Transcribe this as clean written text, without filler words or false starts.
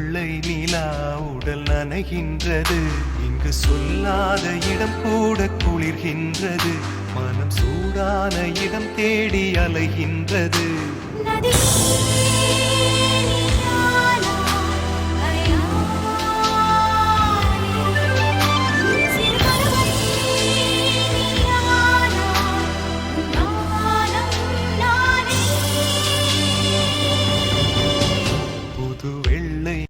கொள்ளை நிலா உடல் நனைகின்றது. இங்கு சொல்லாத இடம் கூட குளிர்கின்றது. மனம் சூடான இடம் தேடி அலைகின்றது. நதி